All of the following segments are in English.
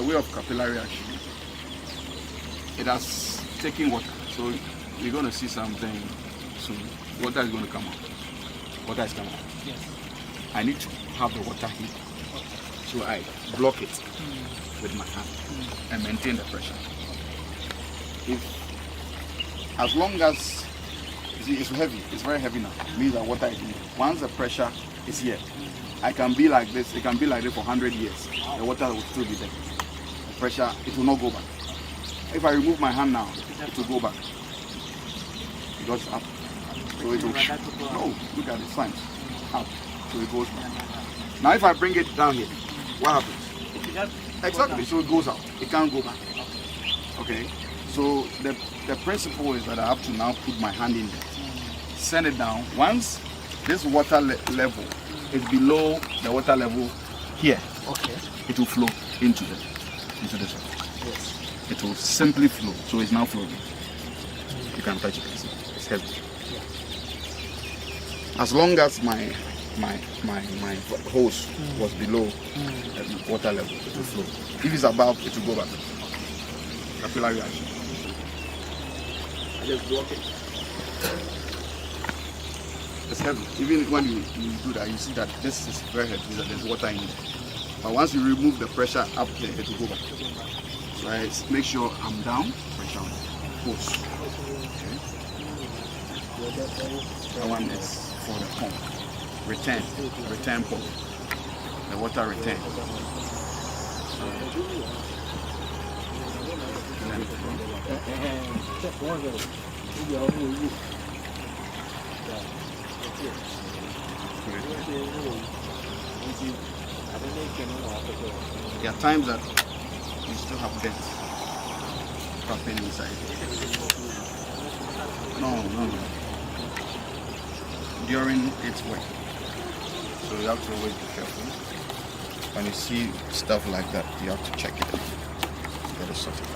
way of capillary action. It has taken water, so we're going to see something soon. Water is going to come out. Water is coming out. Yes. I need to have the water here, so I block it with my hand and maintain the pressure. As long as you see, it's heavy, it's very heavy now. It means that water is in here. Once the pressure is here, I can be like this. It can be like this for 100 years. The water will still be there. The pressure, it will not go back. If I remove my hand now, it will go back. It goes up. So it will. No, look at the signs. Up. So it goes back. Now if I bring it down here, what happens? Exactly. So it goes out. It can't go back. Okay. So the principle is that I have to now put my hand in there, send it down. Once this water level is below the water level here, okay, it will flow into this one. Yes. It will simply flow. So it's now flowing. You can touch it. It's heavy. As long as my hose was below the water level, it will flow. If it's above, it will go back. Capillary action. I just block it. It's heavy. Even when you do that, you see that this is very heavy, that there's water in it. But once you remove the pressure up there, it will go back. So I make sure I'm down, pressure on, push. Okay. That one is for the pump. Return pump. The water return. There are times that you still have dent trapping inside. No. During its work. So you have to always be careful. When you see stuff like that, you have to check it. Get it sorted.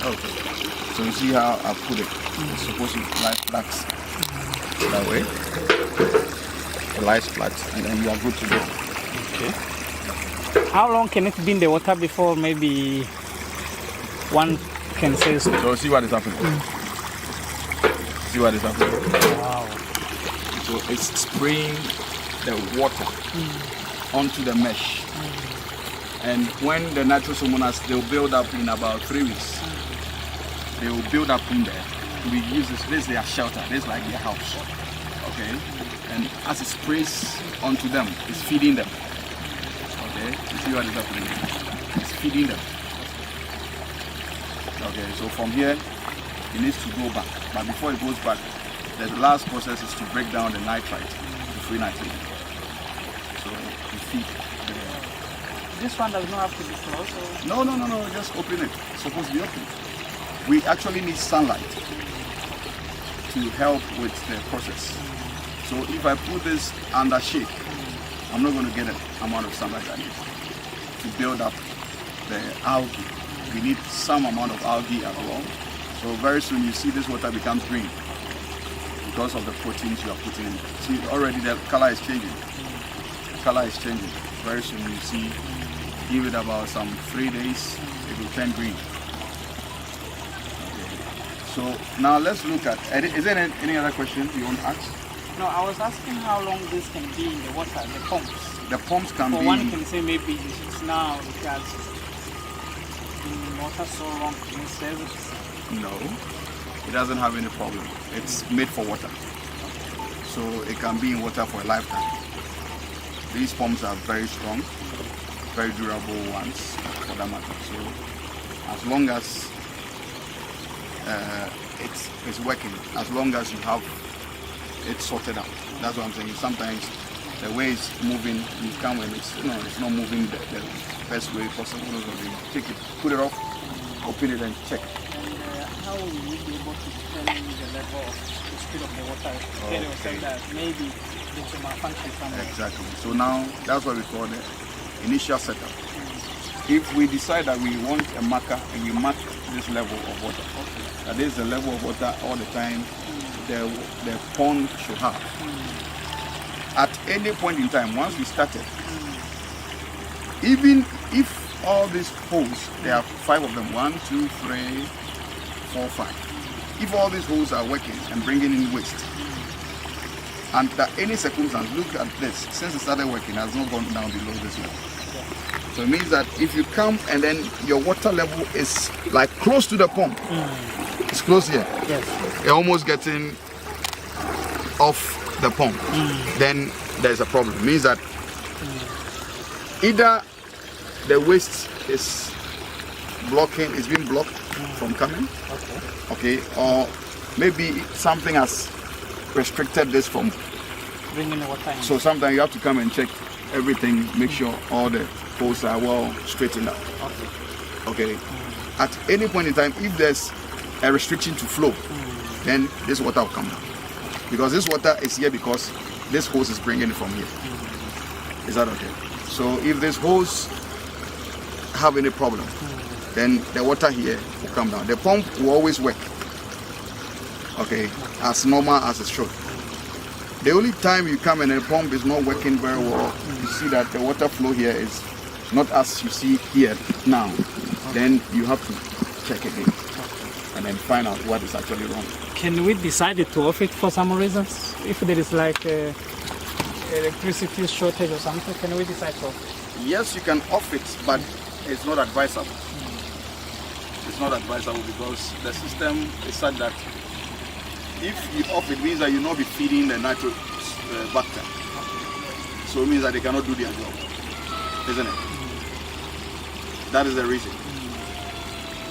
Okay. So you see how I put it? It's supposed to lie flat that way. It lies flat, and then you are good to go. Okay. How long can it be in the water before maybe one can say so? So see what is happening. See what is happening. Wow. So it's spraying the water onto the mesh. And when the natural summoners, they'll build up in about 3 weeks. They will build up in there. We use this is their shelter, this is like their house. Okay? And as it sprays onto them, it's feeding them. Okay? You see what is happening? It's feeding them. Okay, so from here, it needs to go back. But before it goes back, the last process is to break down the nitrite to free nitrogen. So you feed the... This one does not have to be closed? No, just open it. It's supposed to be open. We actually need sunlight to help with the process. So if I put this under shade, I'm not going to get an amount of sunlight I need to build up the algae. We need some amount of algae as well. So very soon you see this water becomes green because of the proteins you are putting in. See, already the color is changing. The color is changing. Very soon you see, give it about some 3 days, it will turn green. Okay. So now let's look at, is there any other question you want to ask? No, I was asking how long this can be in the water, the pumps. The pumps can For be... one can say maybe it's now because in water so long, can it serve it? No, it doesn't have any problem. It's made for water. So it can be in water for a lifetime. These pumps are very strong, very durable ones for that matter. So as long as it's working, as long as you have it sorted out. That's what I'm saying. Sometimes the way it's moving, you come and it's not moving the best way possible. You take it, put it off, open it and check. How will we be able to determine the level of the speed of the water? Tell yourself that maybe it's a malfunction somewhere. Exactly. So now that's what we call the initial setup. If we decide that we want a marker and we mark this level of water, that is the level of water all the time the pond should have. At any point in time, once we started, even if all these holes, there are 5 of them, 1, 2, 3, 4, 5. If all these holes are working and bringing in waste, and at any circumstance, look at this, since it started working, it has not gone down below this level. So it means that if you come and then your water level is like close to the pump, it's close here. Yes. You're almost getting off the pump. Then there's a problem. It means that either the waste is blocking, is being blocked from coming, okay, or maybe something has restricted this from bringing the water in. So sometimes you have to come and check everything, make sure all the holes are well straightened out. Okay. At any point in time, if there's a restriction to flow, then this water will come down. Because this water is here because this hose is bringing it from here. Is that okay? So if this hose have any problem, then the water here will come down. The pump will always work, okay, as normal as it should. The only time you come and the pump is not working very well, you see that the water flow here is not as you see here now. Then you have to check again and then find out what is actually wrong. Can we decide to off it for some reasons? If there is like a electricity shortage or something, can we decide to off it? Yes, you can off it, but it's not advisable. It's not advisable because the system is such that if you off it, means that you'll not be feeding the nitrous bacteria. So it means that they cannot do their job, isn't it? That is the reason.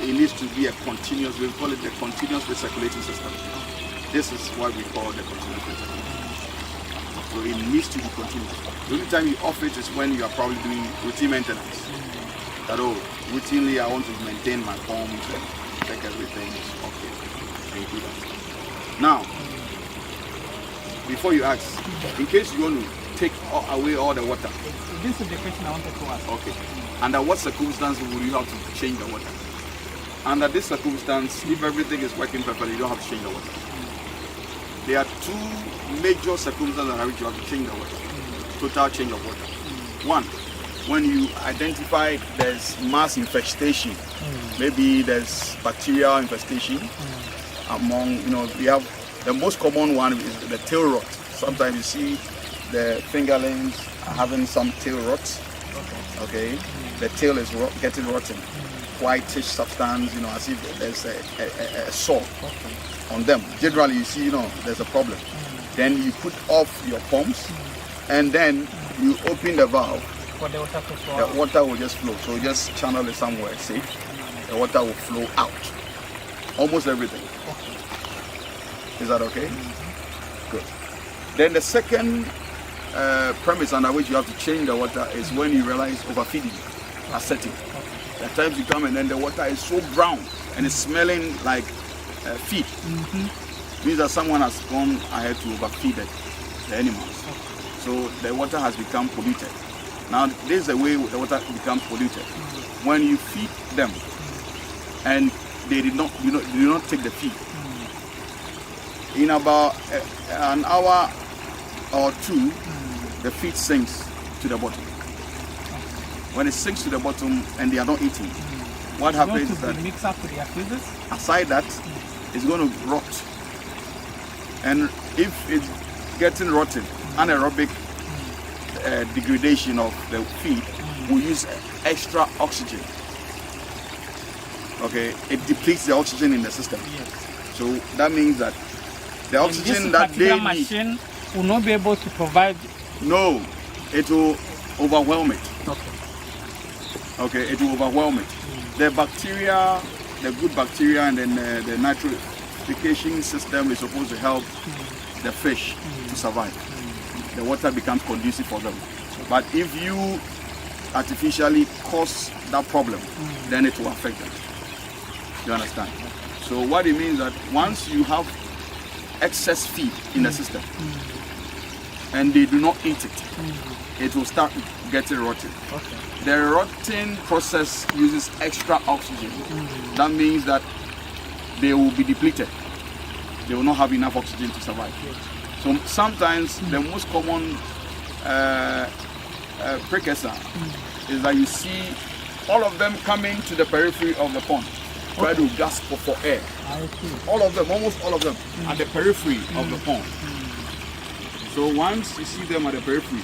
It needs to be a continuous, we call it the continuous recirculating system. This is what we call the continuous recirculating. So it needs to be continuous. The only time you off it is when you are probably doing routine maintenance. That, oh, routinely I want to maintain my pump, check everything is okay. And you do that. Now, before you ask, in case you want to take away all the water. This is the question I wanted to ask. Okay. Under what circumstances will you have to change the water? Under this circumstance, if everything is working properly, you don't have to change the water. There are 2 major circumstances under which you have to change the water. Total change of water. One, when you identify there's mass infestation, maybe there's bacterial infestation among, we have the most common one is the tail rot. Sometimes you see the fingerlings having some tail rot. Okay, the tail is getting rotten, whitish substance, as if there's a sore on them. Generally, you see, there's a problem. Then you put off your pumps, and then you open the valve. For the water to flow. The water will just flow. So just channel it somewhere safe. The water will flow out. Almost everything. Is that okay? Good. Then the second premise under which you have to change the water is when you realize overfeeding are setting. At times you come and then the water is so brown and it's smelling like feed. Means that someone has gone ahead to overfeed the animals. So the water has become polluted. Now this is the way the water becomes polluted. When you feed them and they did not take the feed, in about an hour or 2, the feed sinks to the bottom. When it sinks to the bottom and they are not eating, what happens is that mix up with their feeders? Aside that, it's going to rot. And if it's getting rotten, anaerobic degradation of the feed will use extra oxygen. Okay, it depletes the oxygen in the system. So that means that the oxygen that they machine will not be able to provide. No, it will overwhelm it. Okay, it will overwhelm it. The bacteria, the good bacteria, and then the nitrification system is supposed to help the fish to survive. The water becomes conducive for them. But if you artificially cause that problem, then it will affect them. You understand? So what it means that once you have excess feed in the system and they do not eat it, it will start getting rotten. The rotting process uses extra oxygen. That means that they will be depleted. they will not have enough oxygen to survive. So sometimes the most common precursor is that you see all of them coming to the periphery of the pond, try to gasp for air. All of them, almost all of them, at the periphery of the pond. So once you see them at the periphery,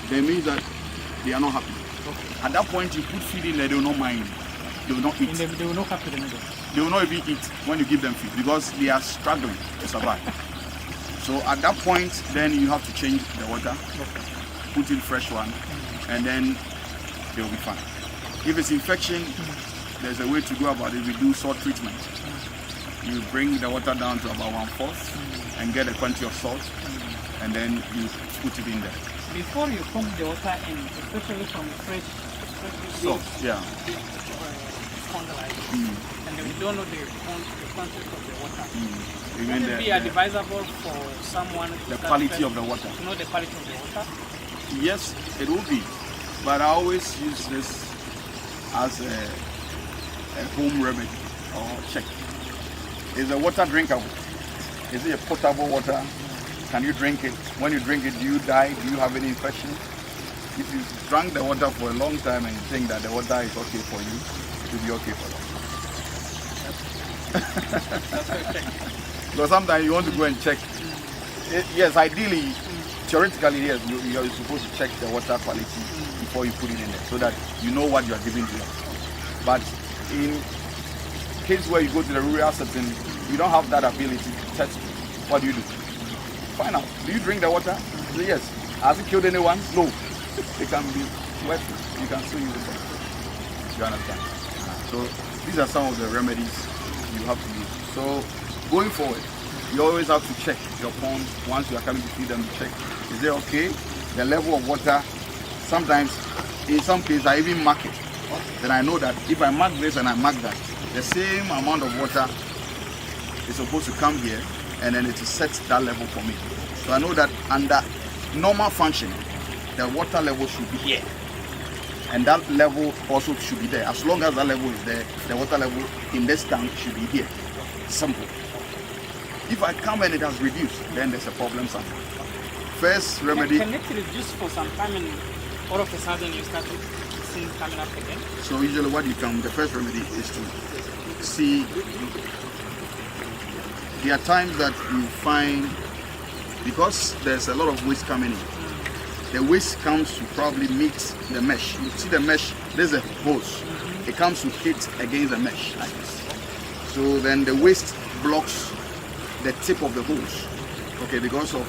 that means that they are not happy. At that point, you put feed in there, they will not mind. They will not eat. They will not happy the middle. They will not even eat when you give them feed because they are struggling to survive. So at that point, then you have to change the water, put in fresh one, and then they will be fine. If it's infection, there's a way to go about it. We do salt treatment. You bring the water down to about 1/4 and get a quantity of salt, and then you put it in there. Before you pump the water in, especially from fresh Salt, yeah. pond like this, and then we don't know the quantity of the water. Even Would it be advisable for someone to the quality of the water? To know the quality of the water? Yes, it will be. But I always use this as a home remedy or check. Is the water drinkable? Is it a potable water? Can you drink it? When you drink it, do you die? Do you have any infection? If you drank the water for a long time and you think that the water is okay for you, it will be okay for them. That's okay. Because sometimes you want to go and check. Yes, ideally, theoretically, yes, you are supposed to check the water quality before you put it in there so that you know what you are giving to them. But in case where you go to the rural setting, you don't have that ability to test it. What do? Find out. Do you drink the water? Say yes. Has it killed anyone? No. It can be wet. You can still use it. You understand? So these are some of the remedies you have to use. So going forward, you always have to check your pond once you are coming to feed them. Check, is it okay? The level of water. Sometimes, in some cases, I even mark it. Then I know that if I mark this and I mark that, the same amount of water is supposed to come here, and then it will set that level for me. So I know that under normal functioning, the water level should be here. And that level also should be there. As long as that level is there, the water level in this tank should be here. Simple. If I come and it has reduced, then there's a problem somewhere. First remedy. Can it reduce for some time and all of a sudden you start seeing coming up again? So usually what you can, the first remedy is to see. There are times that you find, because there's a lot of waste coming in, the waste comes to probably meet the mesh. You see the mesh, there's a hose. It comes to hit against the mesh like this. So then the waste blocks the tip of the hose, okay, because of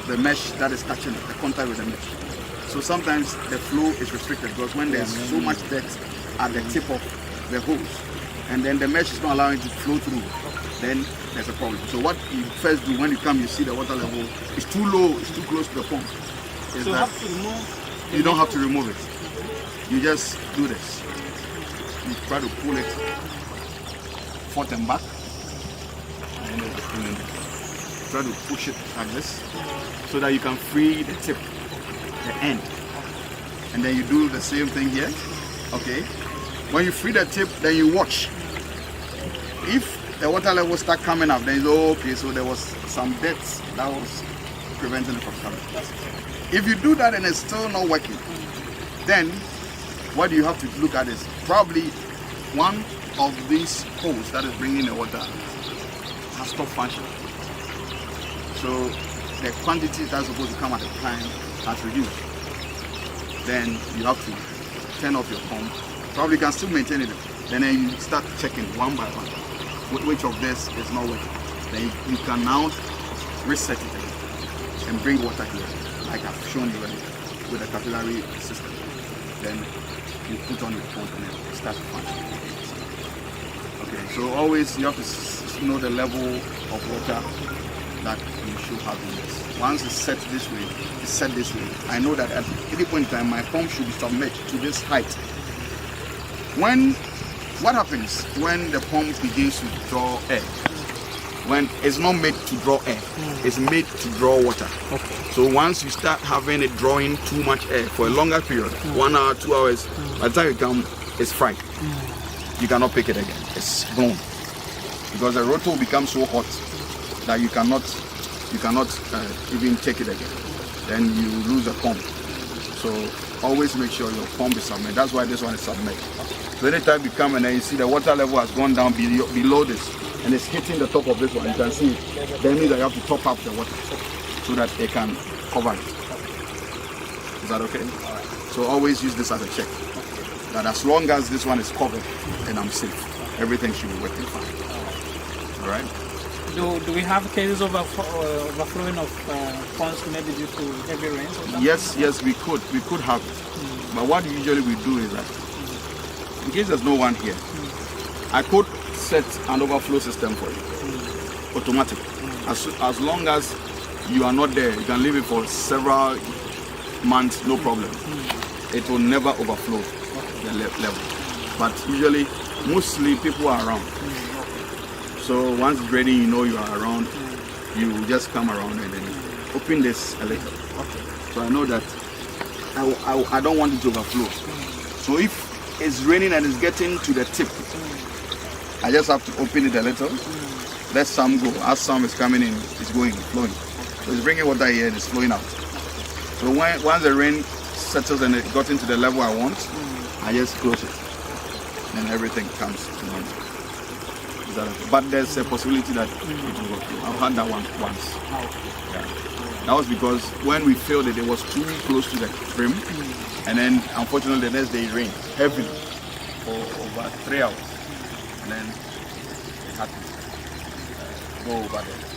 the mesh that is catching it, the contact with the mesh. So sometimes the flow is restricted because when there's so much dirt at the tip of the hose, and then the mesh is not allowing it to flow through, then there's a problem. So what you first do when you come, you see the water level is too low, it's too close to the pump. So you have to remove. You don't have to remove it. You just do this. You try to pull it forth and back, and then try to push it like this, so that you can free the tip, the end, and then you do the same thing here. Okay. When you free the tip, then you watch. If the water level start coming up, then it's okay. So there was some dirt that was preventing it from coming. If you do that and it's still not working, then what you have to look at is probably one of these holes that is bringing the water has stopped functioning. So the quantity that's supposed to come at the time has reduced. Then you have to turn off your pump. Probably can still maintain it. Then you start checking one by one which of this is not working. Then you can now reset it again and bring water here, like I've shown you with a capillary system. Then you put on your pump and then start to function. Okay, so always you have to know the level of water that you should have in this. Once it's set this way, it's set this way. I know that at any point in time, my pump should be submerged to this height. What happens when the pump begins to draw air? When it's not made to draw air, it's made to draw water. Okay. So once you start having it drawing too much air for a longer period, 1 hour, 2 hours, by the time you come, it's fried. You cannot pick it again. It's blown. Because the rotor will become so hot that you cannot even take it again, then you lose the pump. So always make sure your pump is submerged. That's why this one is submerged. So anytime you come and then you see the water level has gone down below this and it's hitting the top of this one, you can see it. That means that you have to top up the water so that it can cover it. Is that okay? So always use this as a check. That as long as this one is covered, then I'm safe. Everything should be working fine. All right? Do we have cases of overflowing of ponds maybe due to heavy rains or something? Yes, we could have it. But what usually we do is that, in case there's no one here, I could set an overflow system for you, automatic. As long as you are not there, you can leave it for several months, no problem. It will never overflow the level. But usually, mostly people are around. So once it's ready, you know you are around, you just come around and then open this a little. So I know that I don't want it to overflow. So if it's raining and it's getting to the tip, I just have to open it a little, let some go. As some is coming in, it's flowing. So it's bringing water here and it's flowing out. So once the rain settles and it got into the level I want, I just close it. And everything comes to normal. But there's a possibility that it will overflow. I've had that one once. Yeah. That was because when we filled it, it was too close to the rim, and then unfortunately the next day it rained heavily for over 3 hours, and then it had to go over there.